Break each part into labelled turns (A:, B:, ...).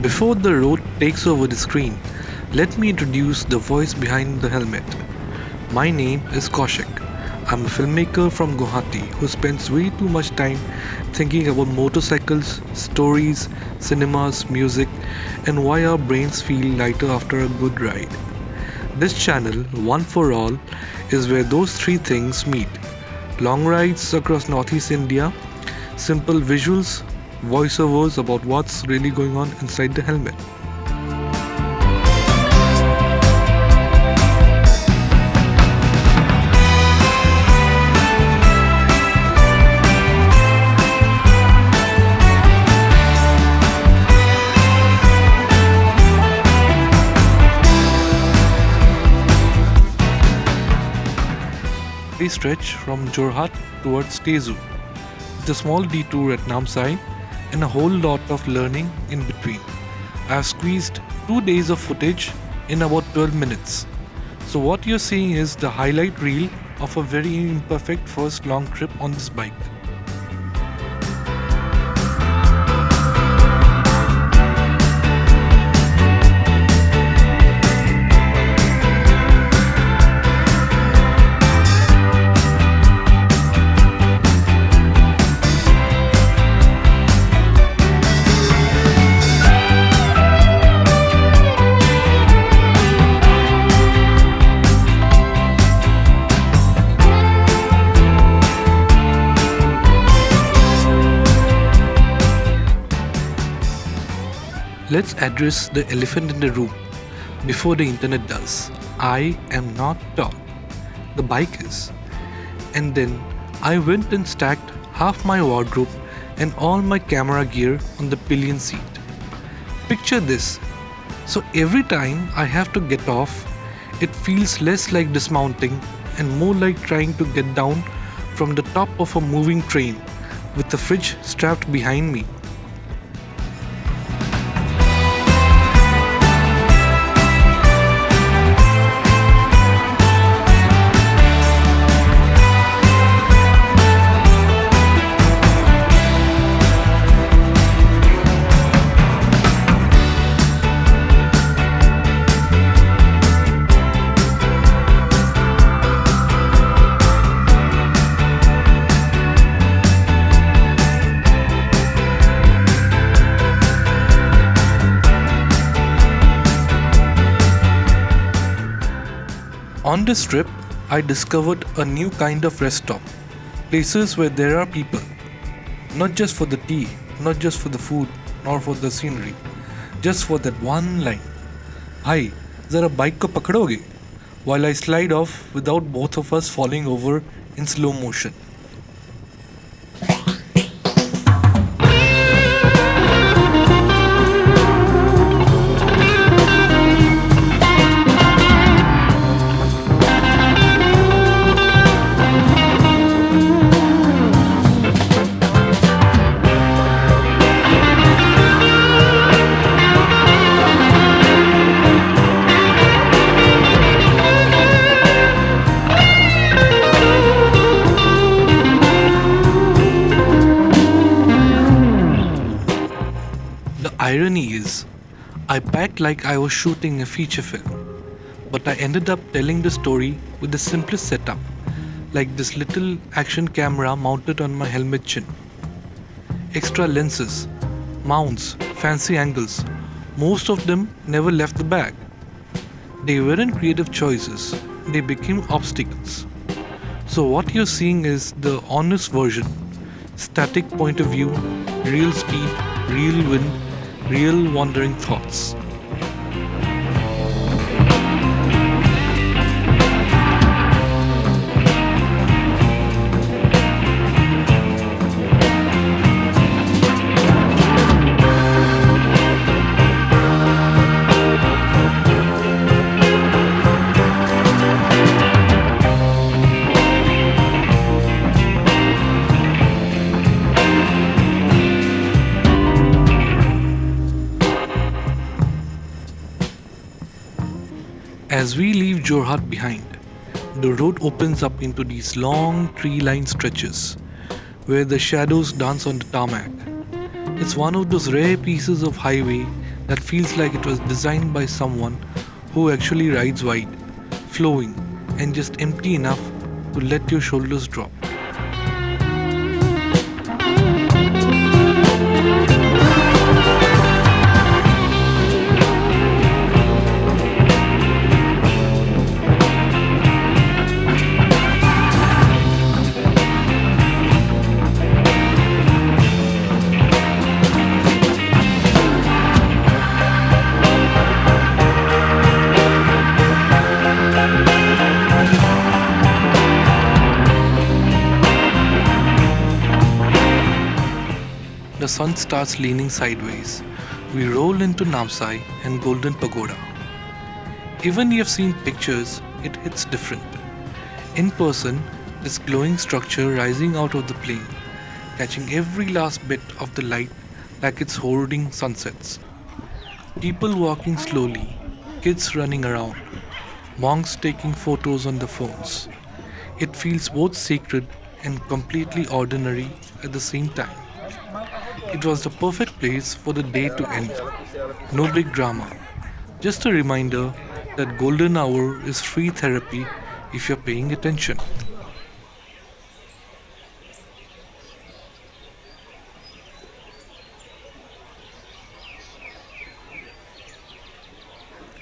A: Before the road takes over the screen, let me introduce the voice behind the helmet. My name is Kaushik. I'm a filmmaker from Guwahati who spends way too much time thinking about motorcycles, stories, cinemas, music, and why our brains feel lighter after a good ride. This channel, One for All, is where those three things meet: long rides across Northeast India, simple visuals, voiceovers about what's really going on inside the helmet. We stretch from Jorhat towards Tezu, with a small detour at Namsai and a whole lot of learning in between. I have squeezed 2 days of footage in about 12 minutes. So what you're seeing is the highlight reel of a very imperfect first long trip on this bike. Let's address the elephant in the room before the internet does. I am not tall. The bike is. And then I went and stacked half my wardrobe and all my camera gear on the pillion seat. Picture this. So every time I have to get off, it feels less like dismounting and more like trying to get down from the top of a moving train with the fridge strapped behind me. On this trip, I discovered a new kind of rest stop. Places where there are people. Not just for the tea, not just for the food, nor for the scenery. Just for that one line. Bhai, zara bike ko pakadoge? While I slide off without both of us falling over in slow motion. Irony is, I packed like I was shooting a feature film, but I ended up telling the story with the simplest setup, like this little action camera mounted on my helmet chin. Extra lenses, mounts, fancy angles, most of them never left the bag. They weren't creative choices, they became obstacles. So what you're seeing is the honest version, static point of view, real speed, real wind, real wandering thoughts. As we leave Jorhat behind, the road opens up into these long tree-lined stretches where the shadows dance on the tarmac. It's one of those rare pieces of highway that feels like it was designed by someone who actually rides wide, flowing, and just empty enough to let your shoulders drop. The sun starts leaning sideways. We roll into Namsai and Golden Pagoda. Even if you've seen pictures, it hits different. In person, this glowing structure rising out of the plain, catching every last bit of the light like it's hoarding sunsets. People walking slowly, kids running around, monks taking photos on their phones. It feels both sacred and completely ordinary at the same time. It was the perfect place for the day to end. No big drama. Just a reminder that golden hour is free therapy if you're paying attention.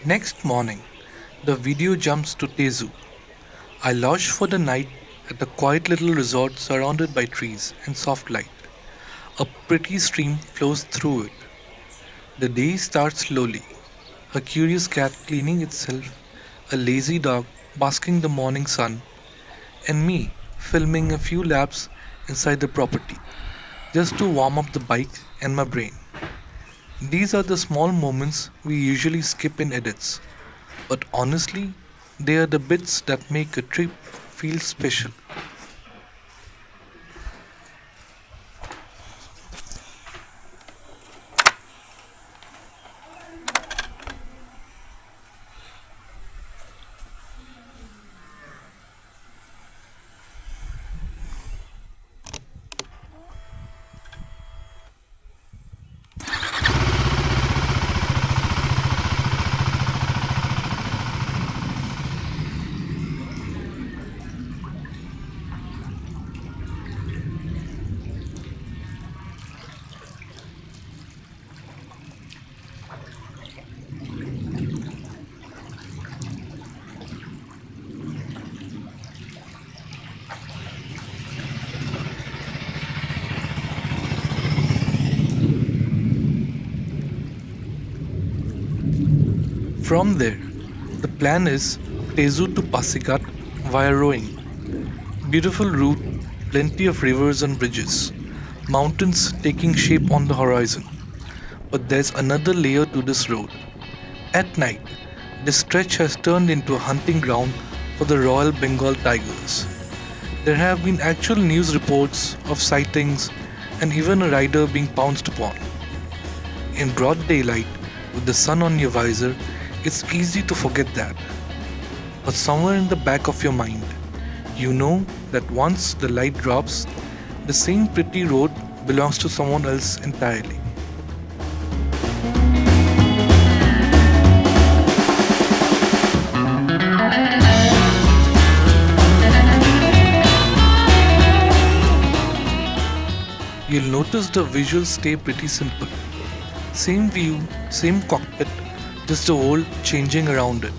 A: Next morning, the video jumps to Tezu. I lodge for the night at a quiet little resort surrounded by trees and soft light. A pretty stream flows through it. The day starts slowly. A curious cat cleaning itself, a lazy dog basking the morning sun, and me filming a few laps inside the property just to warm up the bike and my brain. These are the small moments we usually skip in edits, but honestly, they are the bits that make a trip feel special. From there, the plan is Tezu to Pasighat via Roing. Beautiful route, plenty of rivers and bridges, mountains taking shape on the horizon. But there's another layer to this road. At night, this stretch has turned into a hunting ground for the Royal Bengal tigers. There have been actual news reports of sightings and even a rider being pounced upon. In broad daylight, with the sun on your visor, it's easy to forget that. But somewhere in the back of your mind, you know that once the light drops, the same pretty road belongs to someone else entirely. You'll notice the visuals stay pretty simple. Same view, same cockpit, just the world changing around it.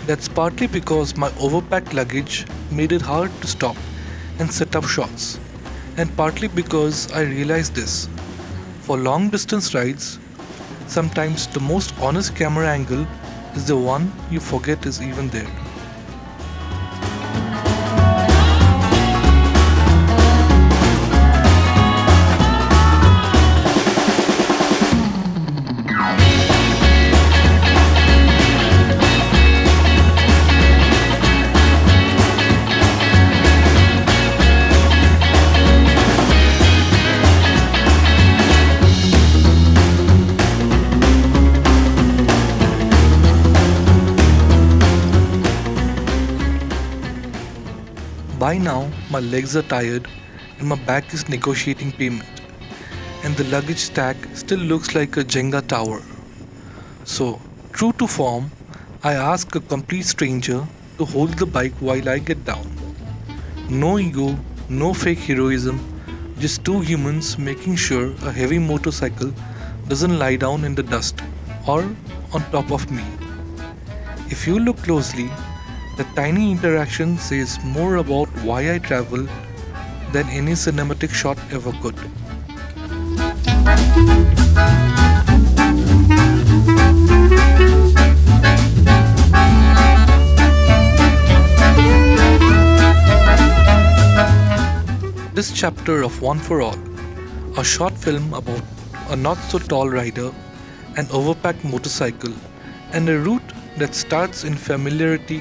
A: That's partly because my overpacked luggage made it hard to stop and set up shots, and partly because I realized this. For long distance rides, sometimes the most honest camera angle is the one you forget is even there. By now, my legs are tired and my back is negotiating payment, and the luggage stack still looks like a Jenga tower. So, true to form, I ask a complete stranger to hold the bike while I get down. No ego, no fake heroism, just two humans making sure a heavy motorcycle doesn't lie down in the dust or on top of me. If you look closely, the tiny interaction says more about why I travel than any cinematic shot ever could. This chapter of One for All, a short film about a not so tall rider, an overpacked motorcycle, and a route that starts in familiarity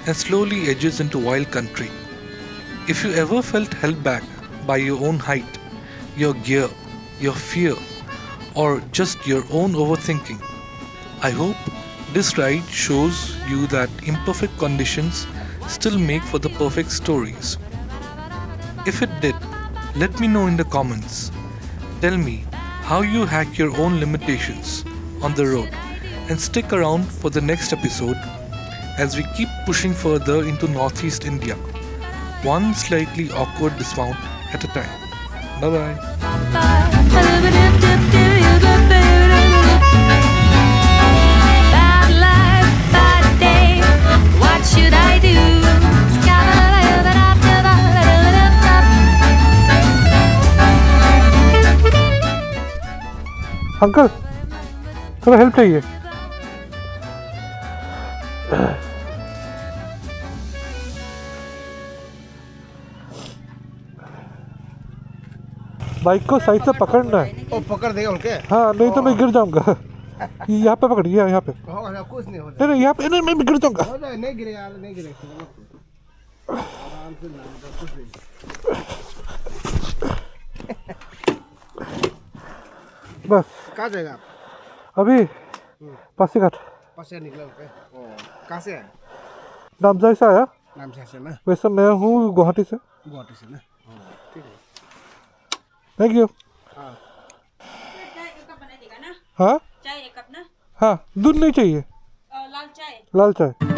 A: and slowly edges into wild country. If you ever felt held back by your own height, your gear, your fear, or just your own overthinking, I hope this ride shows you that imperfect conditions still make for the perfect stories. If it did, let me know in the comments. Tell me how you hack your own limitations on the road, and stick around for the next episode as we keep pushing further into Northeast India, one slightly awkward dismount at a time. Bye bye. Bad life, bad day, what should I do? Uncle थोड़ा help चाहिए. Bike को side से पकड़ना है.
B: ओ पकड़ देगा उनके. हाँ
A: नहीं तो मैं गिर जाऊंगा. यहाँ पे पकड़िए, यहाँ पे.
B: कुछ नहीं होता.
A: नहीं यहाँ पे नहीं, मैं गिर जाऊंगा.
B: नहीं गिरे यार, नहीं गिरे. आराम से कुछ नहीं.
A: बस.
B: कहाँ जाएगा आप?
A: अभी पासीघाट.
B: पासीघाट निकला होगा. कहाँ से आया?
A: नामसाई से आया.
B: नामसाई से ना?
A: वैसे मैं हूँ गुवाहाटी से.
B: गुवाहाटी से ना? ठीक है.
A: Thank you.
B: हाँ.
C: चाय एक कप बना देगा ना?
A: हाँ.
C: चाय एक कप ना?
A: हाँ, दूध नहीं चाहिए.
C: लाल चाय.
A: लाल चाय.